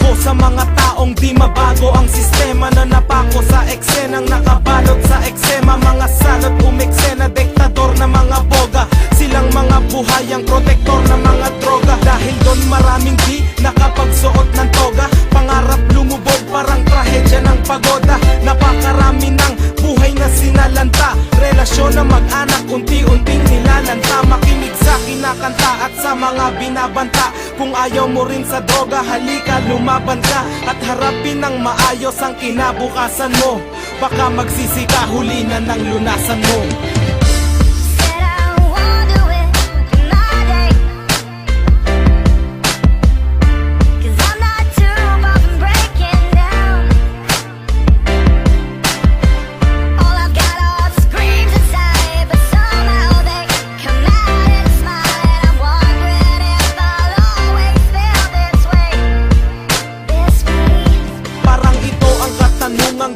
bago sa mga taong di mabago. Ang sistema na napako sa eksenang nakabalot sa eksema. Mga salot umeksena, diktador na mga boga. Silang mga buhayang protektor na mga droga. Dahil doon maraming di nakapagsuot ng toga. Pangarap lumubog parang trahedya ng pagoda. Napakarami ng buhay na sinalanta. Relasyon na mag-anak unti-unting nilalanta. Makinig sa kinakanta at sa mga binabanta. Kung ayaw mo rin sa droga, halika lumaban ka. At harapin ng maayos ang kinabukasan mo. Baka magsisika, huli na ng lunasan mo.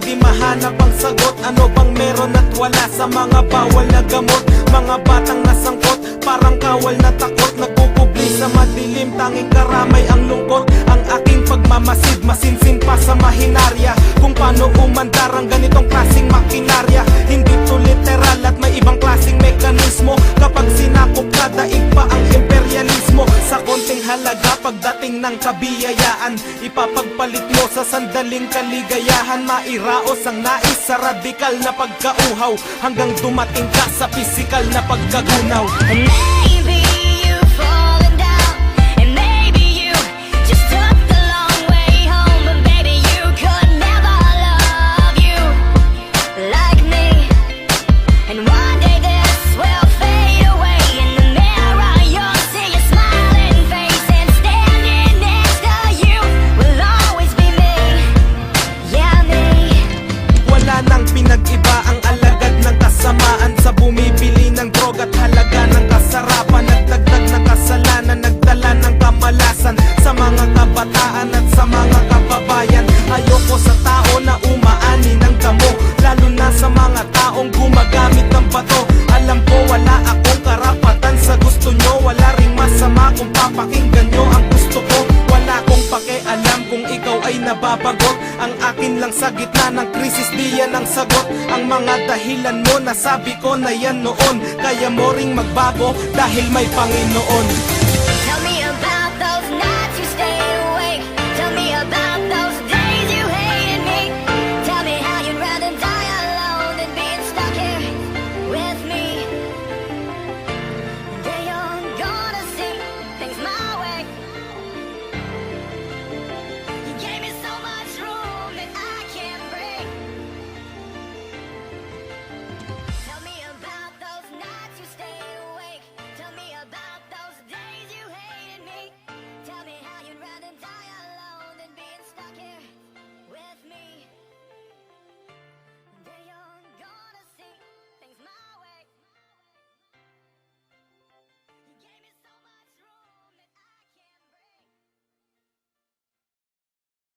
Di mahanap ang sagot, ano bang meron at wala sa mga bawal na gamot. Mga batang nasangkot, parang kawal na takot. Nagpupubli sa madilim, tanging karamay ang lungkot. Ang aking pagmamasid, masinsin pa sa mahinarya. Kung paano umandar ang ganitong klaseng makinarya. Hindi to literal at may ibang klaseng mekanismo. Kapag sinakop ka, daig pa ang imperialismo. Sa konting halaga, pagdating ng kabiyayaan, ipapagpalit mo sa sandaling kaligayahan. Mairaos ang nais sa radikal na pagkauhaw, hanggang dumating ka sa pisikal na pagkagunaw. Maybe you've fallen down, and maybe you just took the long way home. But baby, you could never love you like me. And one day this will fade away. In the mirror you'll see your smiling face, and standing next to you will always be me. Yeah, me. Wala nang pinag-iba ang alagad ng kasamaan sa bumibili ng droga at halaga ng kasarapan. Nagdagdag ng kasalanan, nagdala ng kamalasan sa mga kabataan at sa mga kababayan. Ayoko sa tao na umaani ng damo, lalo na sa mga taong gumagamit ng bato. Alam ko wala akong karapatan sa gusto nyo. Wala ring masama kung papakinggan nyo ang gusto ko. Wala akong pakialam kung ikaw ay nababagot. Ang akin lang sa gitna ng krisis, di yan ang sagot. Ang mga dahilan mo, nasabi ko na yan noon. Kaya mo ring magbago dahil may Panginoon.